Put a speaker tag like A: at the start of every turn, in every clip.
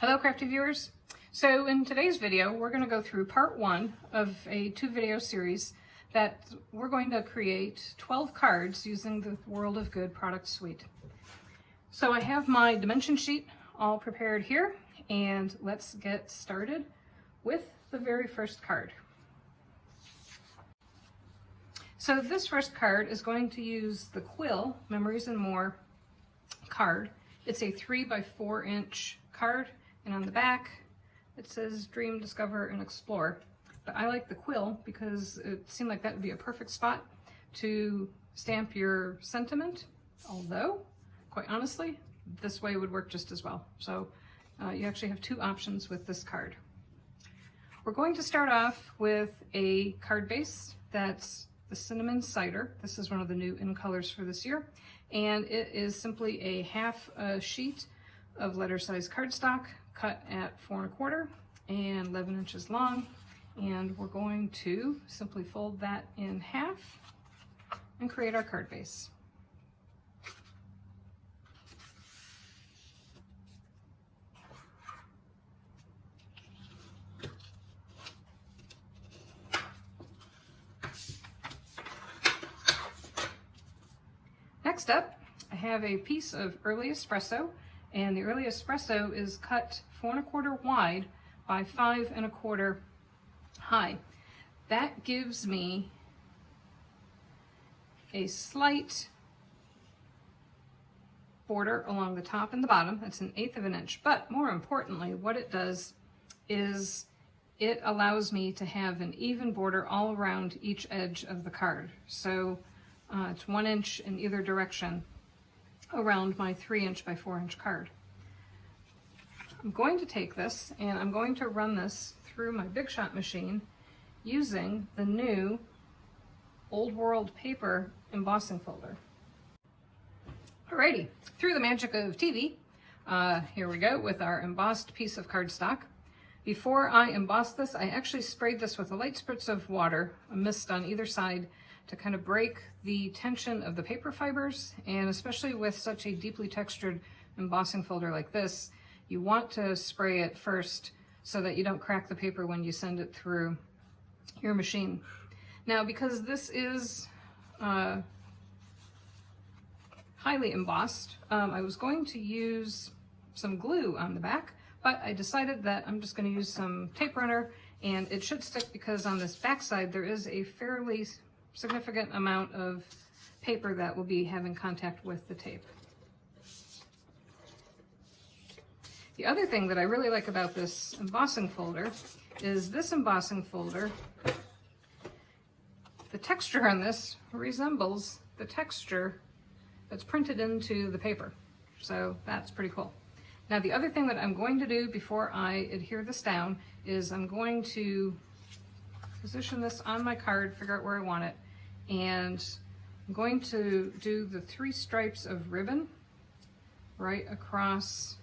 A: Hello crafty viewers. So in today's video we're going to go through part 1 of a 2-video series that we're going to create 12 cards using the World of Good product suite. So I have my dimension sheet all prepared here, and let's get started with the very first card. So this first card is going to use the Quill Memories and More card. It's a 3 by 4 inch card, and on the back it says Dream, Discover, and Explore. But I like the quill because it seemed like that would be a perfect spot to stamp your sentiment, although, quite honestly, this way would work just as well. So you actually have 2 options with this card. We're going to start off with a card base that's the Cinnamon Cider. This is one of the new in colors for this year, and it is simply a half sheet of letter size cardstock cut at 4 1/4 and 11 inches long, and we're going to simply fold that in half and create our card base. Next up, I have a piece of early espresso, and the early espresso is cut 4 1/4 wide by 5 1/4 high. That gives me a slight border along the top and the bottom. That's 1/8 of an inch, but more importantly, what it does is it allows me to have an even border all around each edge of the card. So it's 1 inch in either direction around my 3 inch by 4 inch card. I'm going to take this and I'm going to run this through my Big Shot machine using the new Old World paper embossing folder. Alrighty, through the magic of TV, here we go with our embossed piece of cardstock. Before I embossed this, I actually sprayed this with a light spritz of water, a mist on either side, to kind of break the tension of the paper fibers, and especially with such a deeply textured embossing folder like this, you want to spray it first so that you don't crack the paper when you send it through your machine. Now, because this is highly embossed, I was going to use some glue on the back, but I decided that I'm just going to use some tape runner, and it should stick because on this back side there is a fairly significant amount of paper that will be having contact with the tape. The other thing that I really like about this embossing folder is this embossing folder, the texture on this resembles the texture that's printed into the paper. So that's pretty cool. Now, the other thing that I'm going to do before I adhere this down is I'm going to position this on my card, figure out where I want it, and I'm going to do the 3 stripes of ribbon right across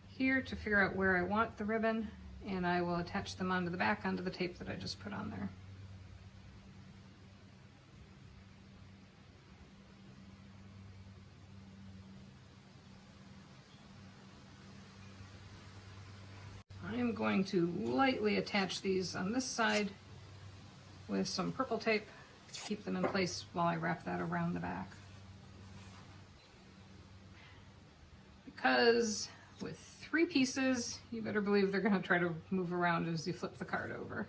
A: here to figure out where I want the ribbon, and I will attach them onto the back onto the tape that I just put on there. I am going to lightly attach these on this side with some purple tape to keep them in place while I wrap that around the back. Because with 3 pieces, you better believe they're going to try to move around as you flip the card over.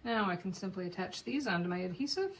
A: Now I can simply attach these onto my adhesive.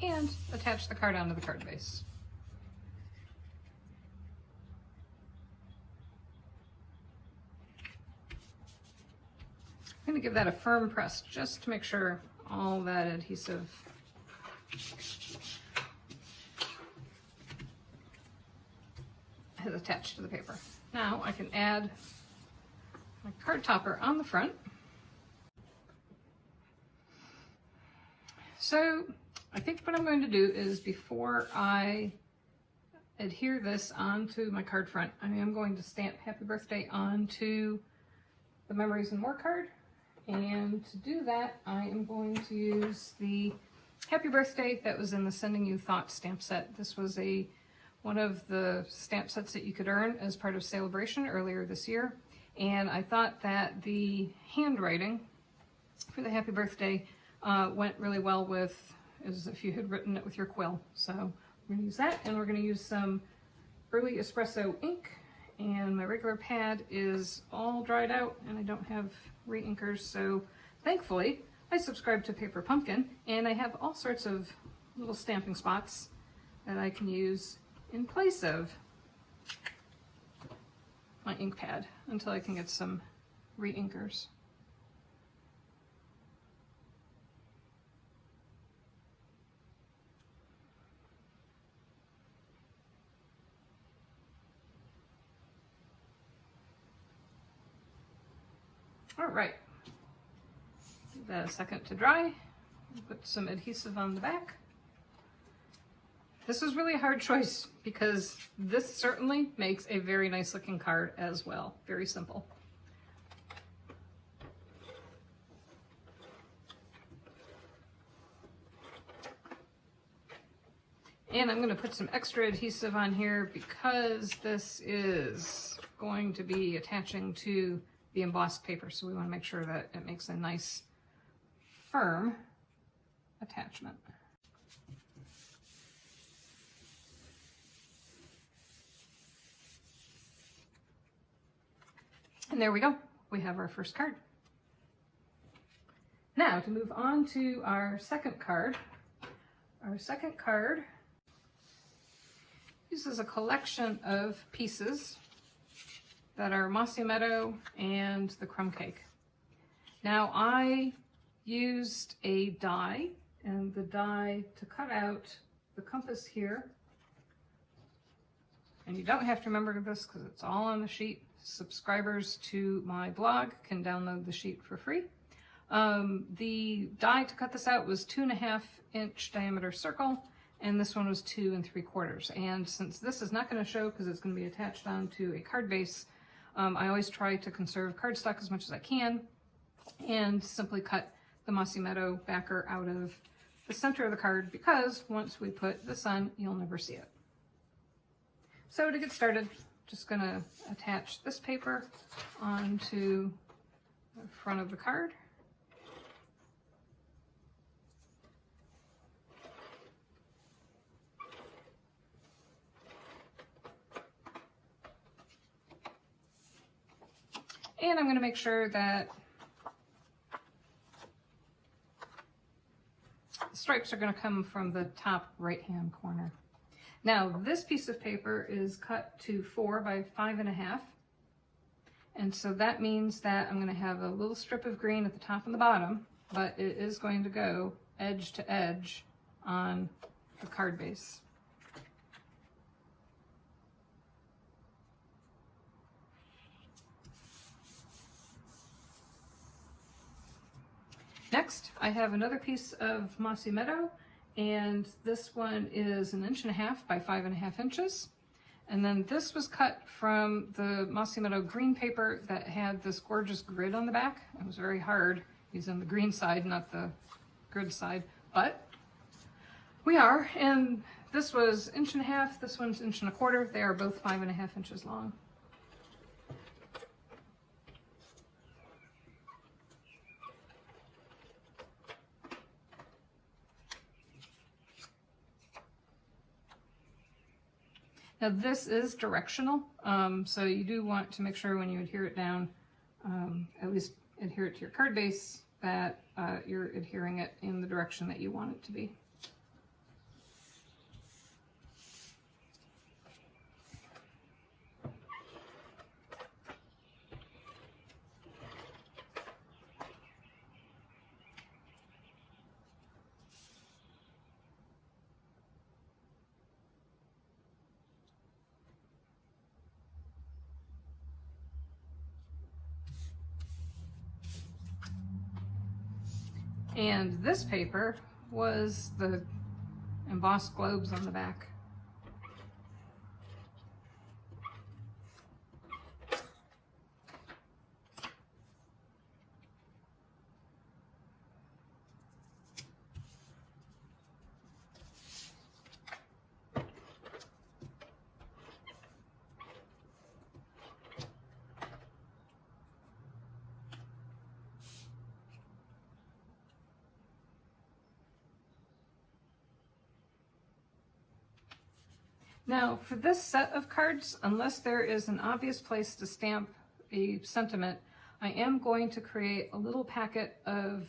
A: And attach the card onto the card base. I'm going to give that a firm press just to make sure all that adhesive is attached to the paper. Now I can add my card topper on the front. So I think what I'm going to do is, before I adhere this onto my card front, I am going to stamp Happy Birthday onto the Memories and More card. And to do that, I am going to use the Happy Birthday that was in the Sending You Thoughts stamp set. This was one of the stamp sets that you could earn as part of Celebration earlier this year. And I thought that the handwriting for the Happy Birthday went really well with, as if you had written it with your quill. So we're going to use that, and we're going to use some early espresso ink. And my regular pad is all dried out, and I don't have re-inkers, so thankfully I subscribe to Paper Pumpkin, and I have all sorts of little stamping spots that I can use in place of my ink pad until I can get some re-inkers. All right, give that a second to dry. Put some adhesive on the back. This was really a hard choice because this certainly makes a very nice looking card as well. Very simple. And I'm going to put some extra adhesive on here because this is going to be attaching to the embossed paper, so we want to make sure that it makes a nice firm attachment. And there we go. We have our first card. Now to move on to our second card. Our second card uses a collection of pieces that are Mossy Meadow and the Crumb Cake. Now I used a die, and the die to cut out the compass here. And you don't have to remember this because it's all on the sheet. Subscribers to my blog can download the sheet for free. The die to cut this out was 2.5 inch diameter circle, and this one was 2 3/4. And since this is not going to show because it's going to be attached onto a card base, I always try to conserve cardstock as much as I can and simply cut the Mossy Meadow backer out of the center of the card, because once we put this on, you'll never see it. So to get started, just going to attach this paper onto the front of the card. And I'm going to make sure that the stripes are going to come from the top right-hand corner. Now, this piece of paper is cut to 4 by 5.5. And so that means that I'm going to have a little strip of green at the top and the bottom, but it is going to go edge to edge on the card base. Next, I have another piece of Mossy Meadow, and this one is 1.5 inches by 5.5 inches. And then this was cut from the Mossy Meadow green paper that had this gorgeous grid on the back. It was very hard using the green side, not the grid side, but we are. And this was 1.5 inches, this one's 1.25 inches. They are both 5.5 inches long. Now this is directional, so you do want to make sure when you adhere it down, at least adhere it to your card base, that you're adhering it in the direction that you want it to be. And this paper was the embossed globes on the back. Now for this set of cards, unless there is an obvious place to stamp a sentiment, I am going to create a little packet of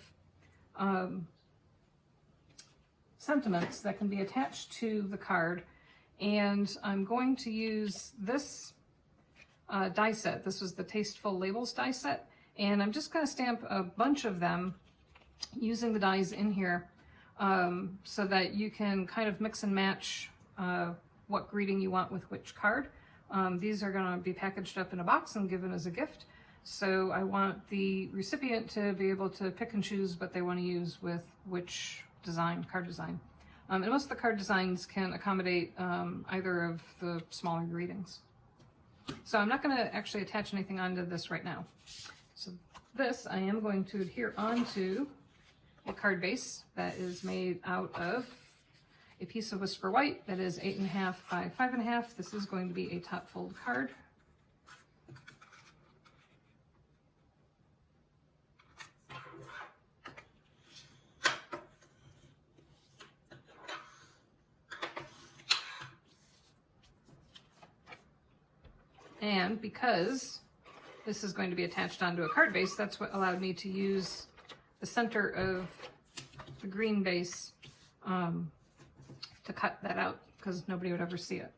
A: sentiments that can be attached to the card, and I'm going to use this die set. This was the Tasteful Labels die set, and I'm just going to stamp a bunch of them using the dies in here so that you can kind of mix and match what greeting you want with which card. These are going to be packaged up in a box and given as a gift. So I want the recipient to be able to pick and choose what they want to use with which design, card design. And most of the card designs can accommodate either of the smaller greetings. So I'm not going to actually attach anything onto this right now. So this I am going to adhere onto a card base that is made out of a piece of Whisper White that is 8.5 by 5.5. This is going to be a top fold card. And because this is going to be attached onto a card base, that's what allowed me to use the center of the green base to cut that out, because nobody would ever see it.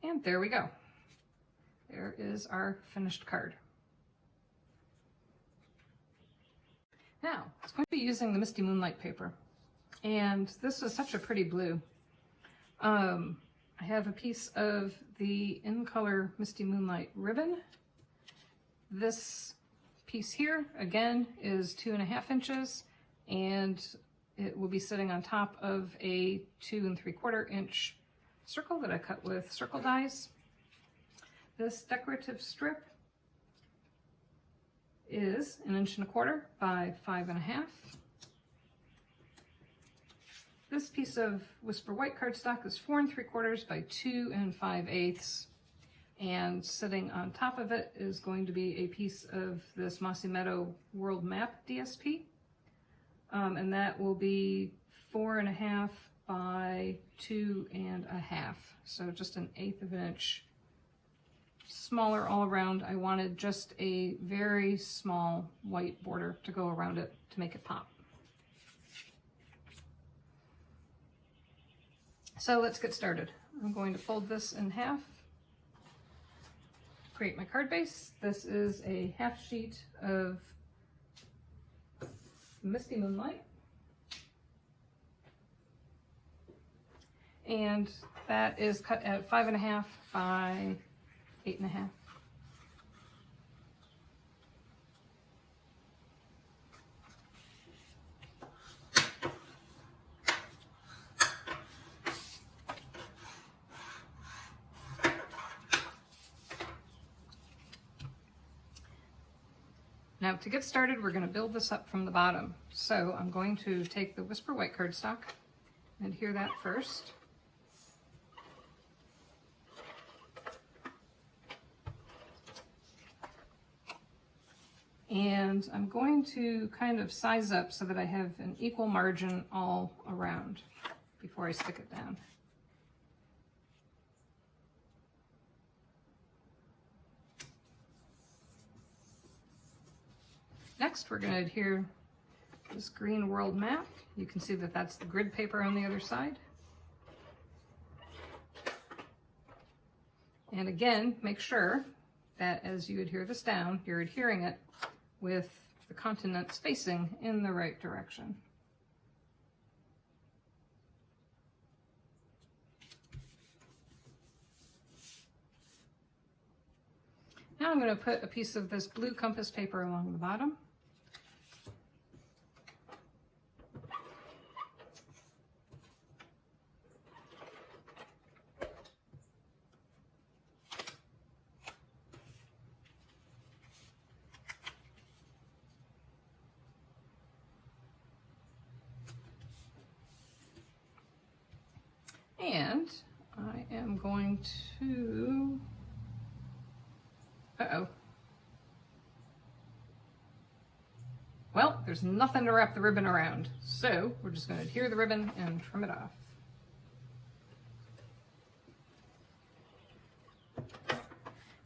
A: And there we go. There is our finished card. Now, it's going to be using the Misty Moonlight paper. And this is such a pretty blue. I have a piece of the In Color Misty Moonlight ribbon. This piece here, again, is 2.5 inches, and it will be sitting on top of a 2 3/4 inch circle that I cut with circle dies. This decorative strip is 1 1/4 inch by 5.5. This piece of Whisper White cardstock is 4 3/4 by 2 5/8. And sitting on top of it is going to be a piece of this Mossy Meadow World Map DSP. And that will be 4.5 by 2.5. So just 1/8 of an inch smaller all around. I wanted just a very small white border to go around it to make it pop. So let's get started. I'm going to fold this in half, create my card base. This is a half sheet of Misty Moonlight. And that is cut at 5.5 by 8.5. Now to get started, we're going to build this up from the bottom. So I'm going to take the Whisper White cardstock and adhere that first. And I'm going to kind of size up so that I have an equal margin all around before I stick it down. Next, we're going to adhere this green world map. You can see that that's the grid paper on the other side. And again, make sure that as you adhere this down, you're adhering it with the continents facing in the right direction. Now I'm going to put a piece of this blue compass paper along the bottom. And I am going to, well, there's nothing to wrap the ribbon around, so we're just going to adhere the ribbon and trim it off.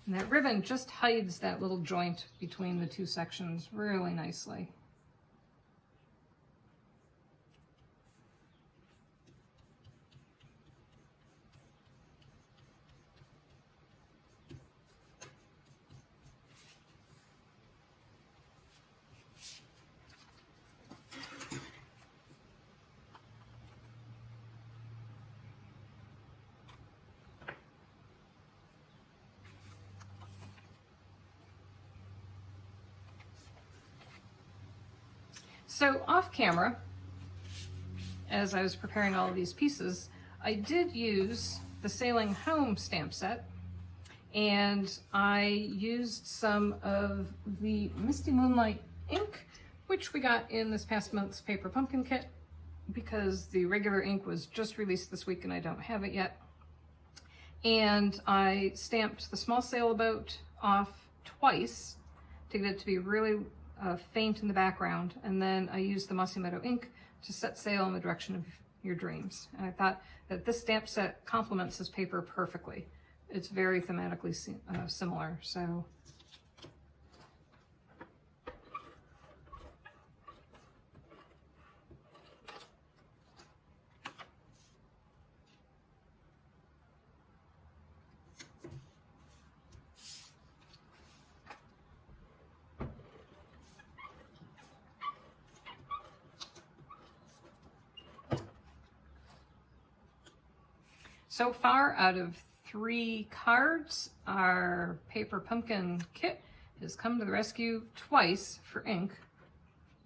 A: And that ribbon just hides that little joint between the two sections really nicely. So off camera, as I was preparing all of these pieces, I did use the Sailing Home stamp set, and I used some of the Misty Moonlight ink, which we got in this past month's Paper Pumpkin kit, because the regular ink was just released this week and I don't have it yet. And I stamped the small sailboat off twice to get it to be really faint in the background, and then I used the Mossy Meadow ink to set sail in the direction of your dreams. And I thought that this stamp set complements this paper perfectly. It's very thematically similar, so. So far, out of 3 cards, our Paper Pumpkin kit has come to the rescue twice for ink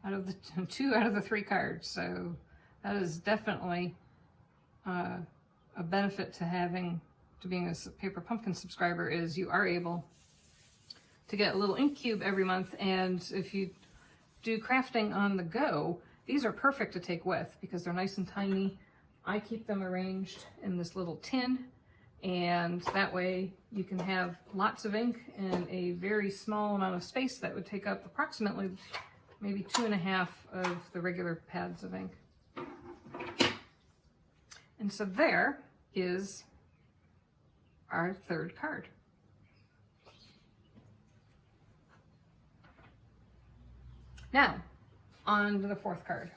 A: out of the 2 out of the 3 cards. So that is definitely a benefit to being a Paper Pumpkin subscriber, is you are able to get a little ink cube every month. And if you do crafting on the go, these are perfect to take with because they're nice and tiny. I keep them arranged in this little tin, and that way you can have lots of ink in a very small amount of space that would take up approximately maybe 2.5 of the regular pads of ink. And so there is our 3rd card. Now, on to the 4th card.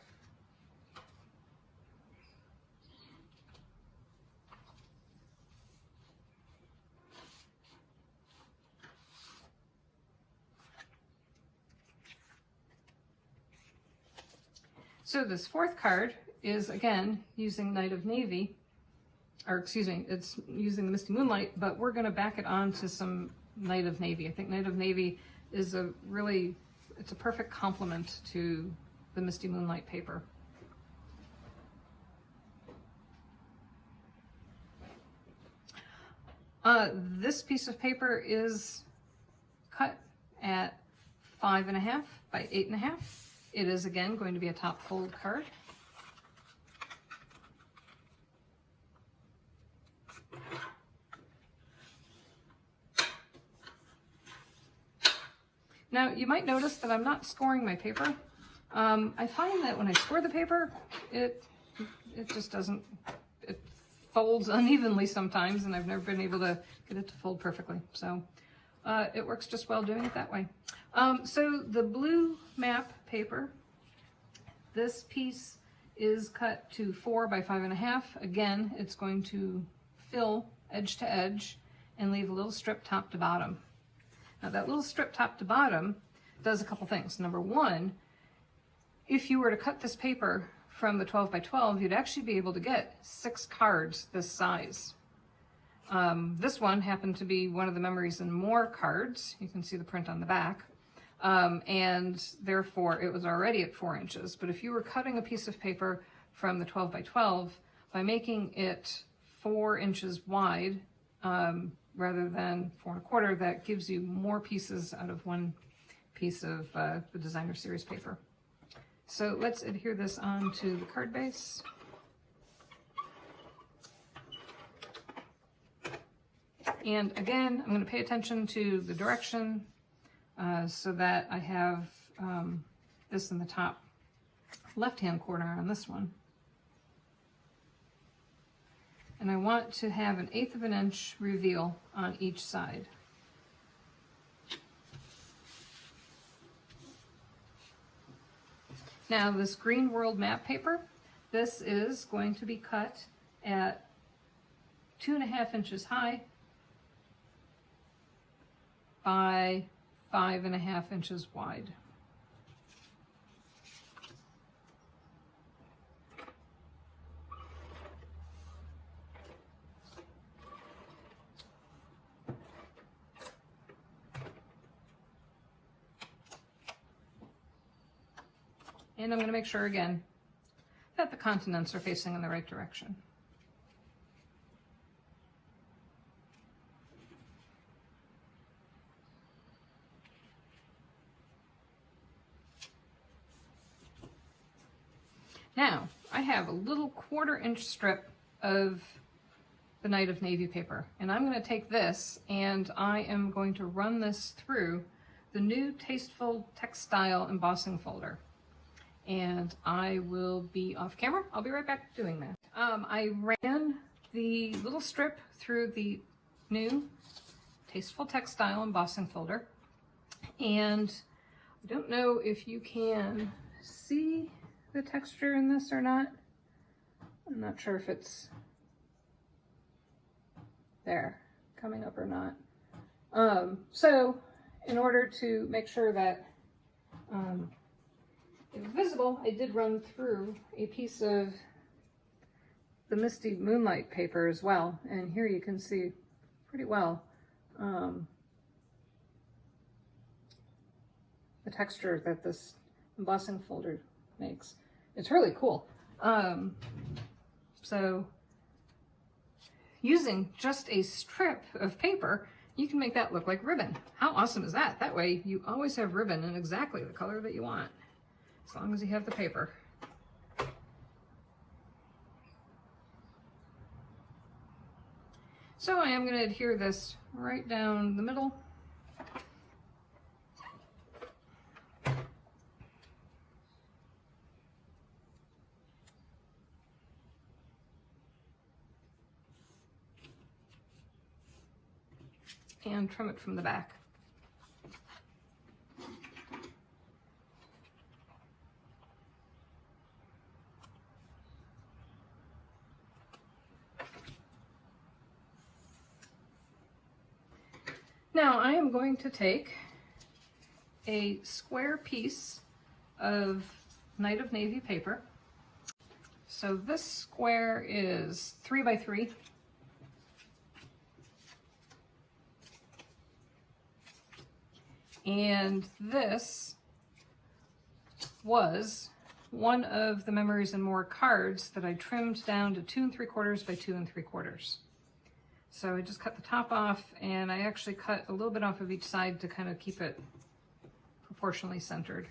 A: So this 4th card is, again, using Night of Navy, or excuse me, it's using the Misty Moonlight, but we're going to back it on to some Night of Navy. I think Night of Navy is it's a perfect complement to the Misty Moonlight paper. This piece of paper is cut at 5.5 by 8.5. It is, again, going to be a top fold card. Now, you might notice that I'm not scoring my paper. I find that when I score the paper, it just doesn't, it folds unevenly sometimes, and I've never been able to get it to fold perfectly. So it works just well doing it that way. So the blue map paper, this piece is cut to 4 by 5.5. Again, it's going to fill edge to edge and leave a little strip top to bottom. Now that little strip top to bottom does a couple things. Number one, if you were to cut this paper from the 12 by 12, you'd actually be able to get 6 cards this size. This one happened to be one of the Memories and More cards. You can see the print on the back. And therefore it was already at 4 inches. But if you were cutting a piece of paper from the 12 by 12, by making it 4 inches wide, rather than 4 1/4, that gives you more pieces out of one piece of the designer series paper. So let's adhere this onto the card base. And again, I'm going to pay attention to the direction so that I have this in the top left-hand corner on this one. And I want to have 1/8 of an inch reveal on each side. Now this green world map paper, this is going to be cut at 2.5 inches high by 5.5 inches wide. And I'm going to make sure again that the continents are facing in the right direction. Now, I have a little 1/4 inch strip of the Night of Navy paper, and I'm going to take this and I am going to run this through the new Tasteful Textile embossing folder. And I will be off camera. I'll be right back doing that. I ran the little strip through the new Tasteful Textile embossing folder, and I don't know if you can see the texture in this or not. I'm not sure if it's there coming up or not. So in order to make sure that it was visible, I did run through a piece of the Misty Moonlight paper as well, and here you can see pretty well the texture that this embossing folder makes. It's really cool. So using just a strip of paper, you can make that look like ribbon. How awesome is that? That way you always have ribbon in exactly the color that you want, as long as you have the paper. So I am going to adhere this right down the middle. And trim it from the back. Now I am going to take a square piece of Night of Navy paper. So this square is 3 by 3. And this was one of the Memories and More cards that I trimmed down to 2 3/4 by 2 3/4. So I just cut the top off, and I actually cut a little bit off of each side to kind of keep it proportionally centered.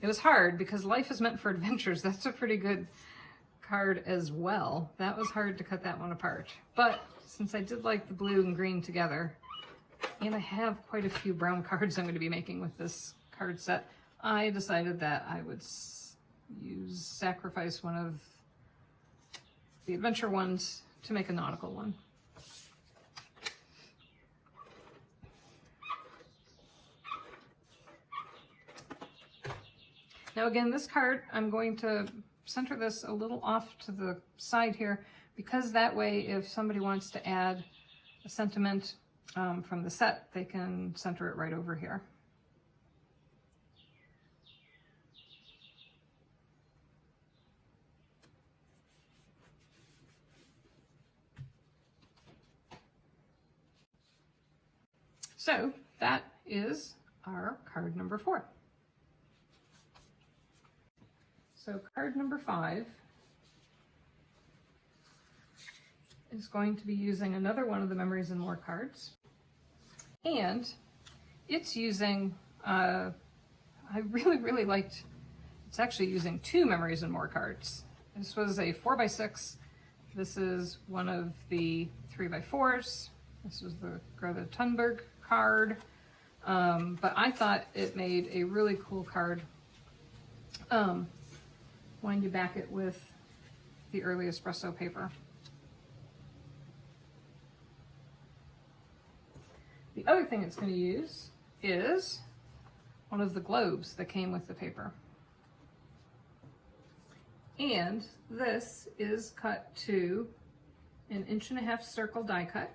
A: It was hard because Life is Meant for Adventures. That's a pretty good card as well. That was hard to cut that one apart. But since I did like the blue and green together, and I have quite a few brown cards I'm going to be making with this card set, I decided that I would sacrifice one of the adventure ones to make a nautical one. Now again, this card, I'm going to center this a little off to the side here, because that way if somebody wants to add a sentiment from the set, they can center it right over here. So that is our card number 4. So card number 5 is going to be using another one of the Memories and More cards. And it's using, I really liked, it's actually using 2 Memories and More cards. This was a 4x6. This is one of the 3x4s. This was the Greta Thunberg card. But I thought it made a really cool card when you back it with the early espresso paper. The other thing it's going to use is one of the globes that came with the paper. And this is cut to an 1.5 inch circle die cut.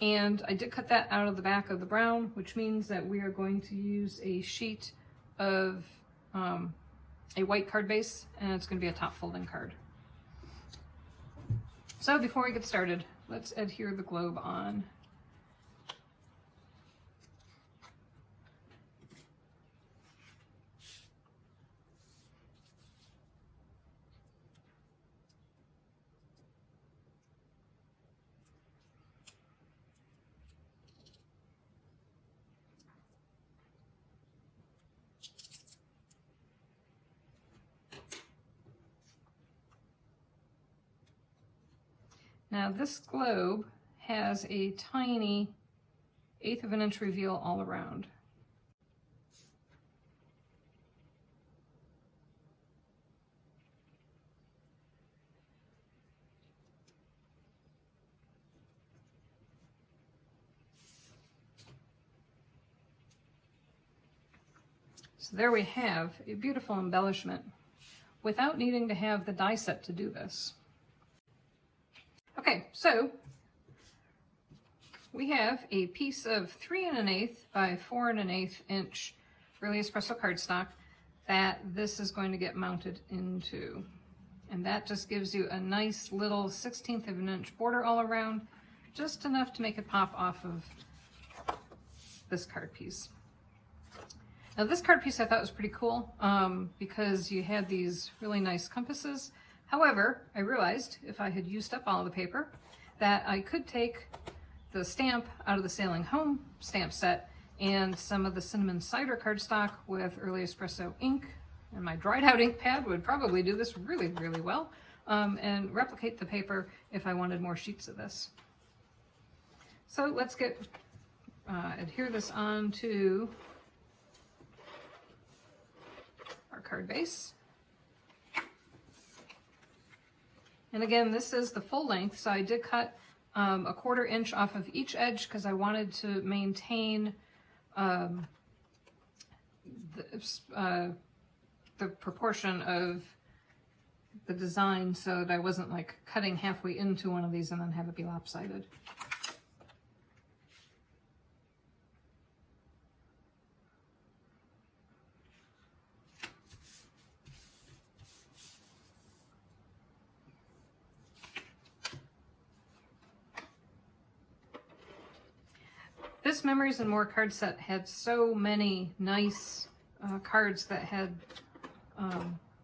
A: And I did cut that out of the back of the brown, which means that we are going to use a sheet of a white card base, and it's going to be a top folding card. So before we get started, let's adhere the globe on. Now this globe has a tiny 1/8 of an inch reveal all around. So there we have a beautiful embellishment without needing to have the die set to do this. Okay, so we have a piece of 3 1/8 by 4 1/8 inch early espresso cardstock that this is going to get mounted into. And that just gives you a nice little 1/16 of an inch border all around, just enough to make it pop off of this card piece. Now this card piece I thought was pretty cool because you had these really nice compasses. However, I realized if I had used up all of the paper that I could take the stamp out of the Sailing Home stamp set and some of the cinnamon cider cardstock with early espresso ink, and my dried out ink pad would probably do this really well, and replicate the paper if I wanted more sheets of this. So let's get adhere this onto our card base. And again, this is the full length, so I did cut a 1/4 inch off of each edge because I wanted to maintain the proportion of the design so that I wasn't like cutting halfway into one of these and then have it be lopsided. This Memories and More card set had so many nice cards that had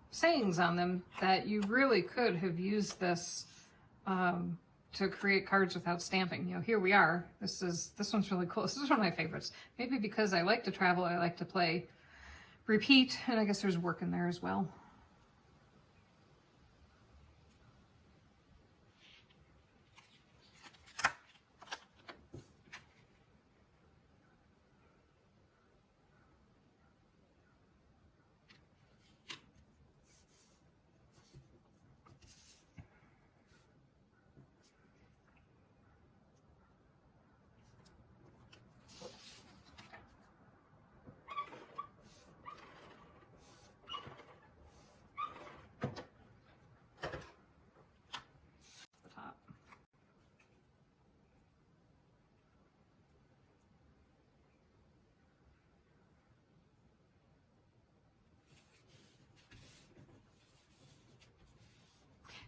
A: sayings on them that you really could have used this to create cards without stamping. You know, here we are. This one's really cool. This is one of my favorites. Maybe because I like to travel, I like to play repeat, and I guess there's work in there as well.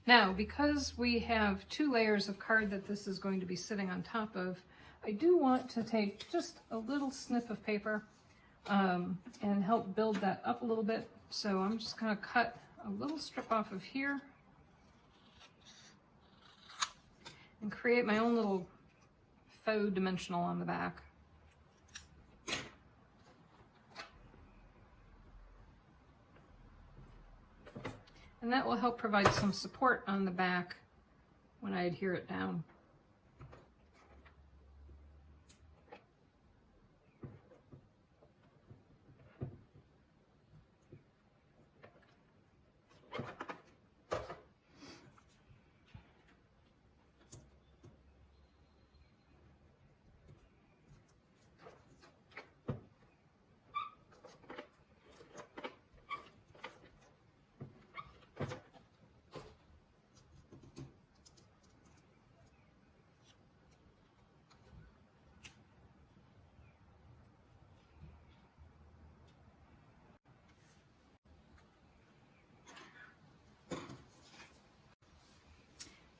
A: Now, because we have 2 layers of card that this is going to be sitting on top of, I do want to take just a little snip of paper and help build that up a little bit. So I'm just going to cut a little strip off of here and create my own little faux dimensional on the back. And that will help provide some support on the back when I adhere it down.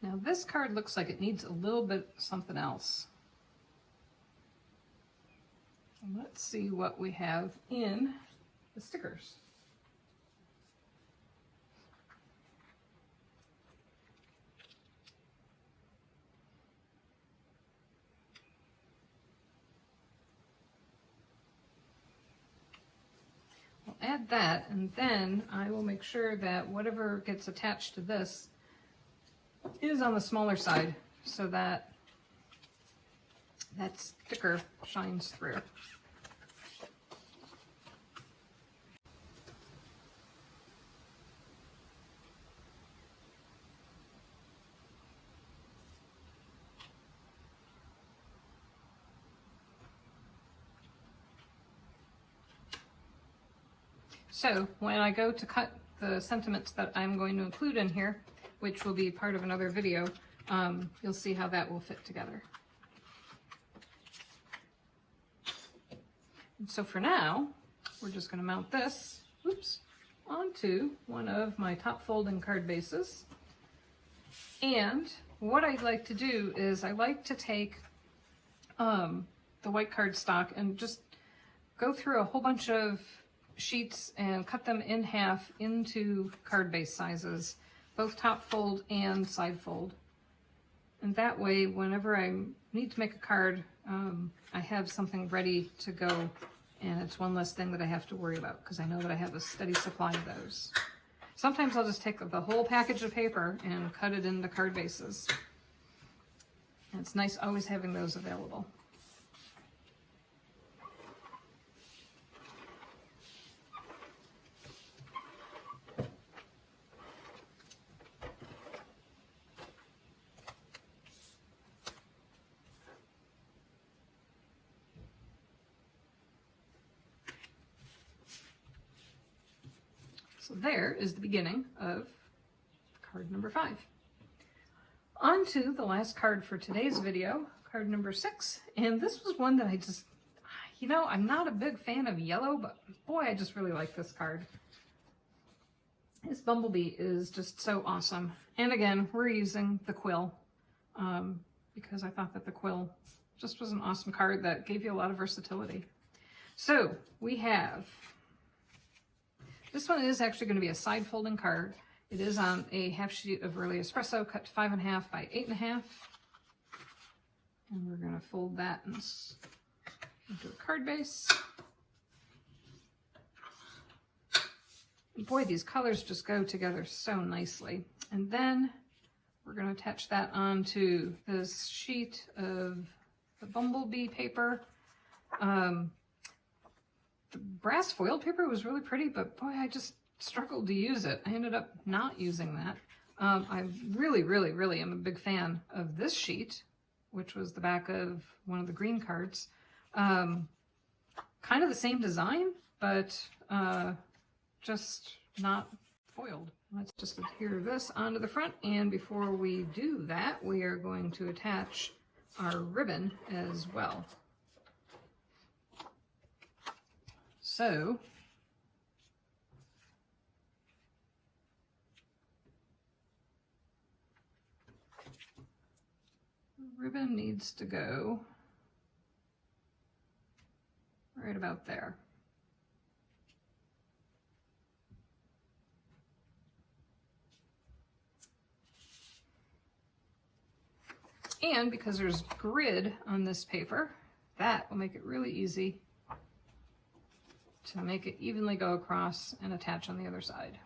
A: Now this card looks like it needs a little bit something else. Let's see what we have in the stickers. I'll add that, and then I will make sure that whatever gets attached to this is on the smaller side so that that sticker shines through. So when I go to cut the sentiments that I'm going to include in here, which will be part of another video, you'll see how that will fit together. And so for now, we're just going to mount this, onto one of my top folding card bases. And what I'd like to do is I like to take the white cardstock and just go through a whole bunch of sheets and cut them in half into card base sizes, both top fold and side fold. And that way, whenever I need to make a card, I have something ready to go, and it's one less thing that I have to worry about because I know that I have a steady supply of those. Sometimes I'll just take the whole package of paper and cut it into card bases. And it's nice always having those available. So there is the beginning of card number 5. On to the last card for today's video, card number 6. And this was one that I just, I'm not a big fan of yellow, but boy, I just really like this card. This bumblebee is just so awesome. And again, we're using the quill because I thought that the quill just was an awesome card that gave you a lot of versatility. So we have, this one is actually going to be a side folding card. It is on a half sheet of early espresso cut to 5.5 by 8.5. And we're going to fold that into a card base. And boy, these colors just go together so nicely. And then we're going to attach that onto this sheet of the bumblebee paper. The brass foiled paper was really pretty, but boy, I just struggled to use it. I ended up not using that. I really am a big fan of this sheet, which was the back of one of the green cards. Kind of the same design, but just not foiled. Let's just adhere this onto the front, and before we do that, we are going to attach our ribbon as well. So, needs to go right about there. And because there's grid on this paper, that will make it really easy to make it evenly go across and attach on the other side.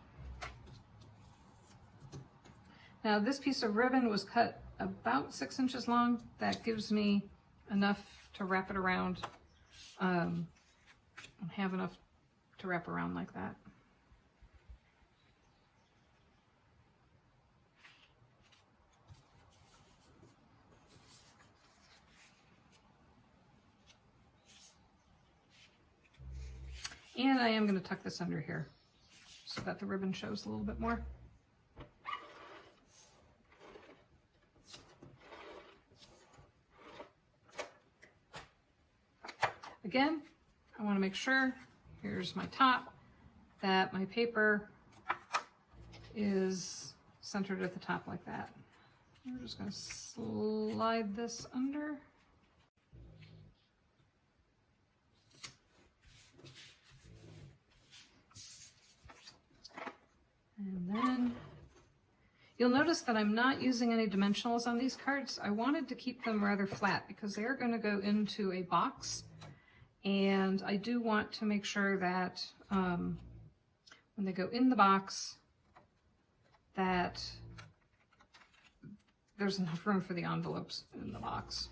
A: Now this piece of ribbon was cut about 6 inches long. That gives me enough to wrap it around, and have enough to wrap around like that. And I am going to tuck this under here so that the ribbon shows a little bit more. Again, I want to make sure, here's my top, that my paper is centered at the top like that. We're just going to slide this under. And then you'll notice that I'm not using any dimensionals on these cards. I wanted to keep them rather flat because they're going to go into a box. And I do want to make sure that when they go in the box, that there's enough room for the envelopes in the box.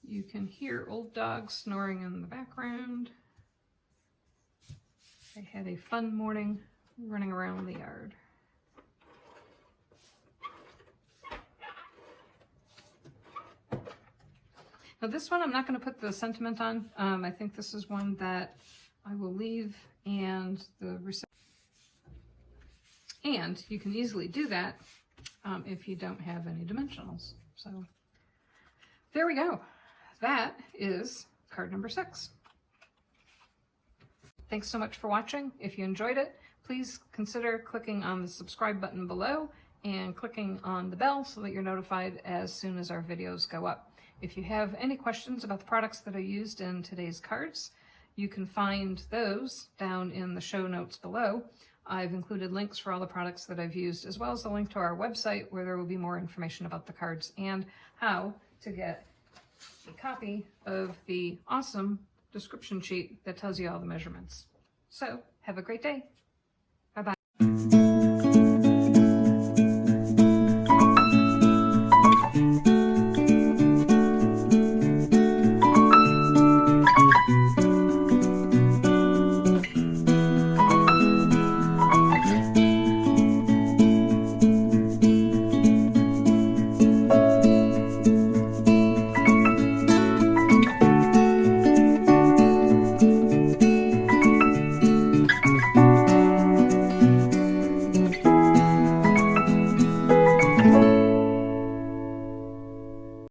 A: You can hear old dogs snoring in the background. They had a fun morning running around the yard. Now this one I'm not going to put the sentiment on. I think this is one that I will leave, and and you can easily do that if you don't have any dimensionals. So there we go. That is card number 6. Thanks so much for watching. If you enjoyed it, please consider clicking on the subscribe button below and clicking on the bell so that you're notified as soon as our videos go up. If you have any questions about the products that are used in today's cards, you can find those down in the show notes below. I've included links for all the products that I've used, as well as a link to our website where there will be more information about the cards and how to get a copy of the awesome description sheet that tells you all the measurements. So, have a great day.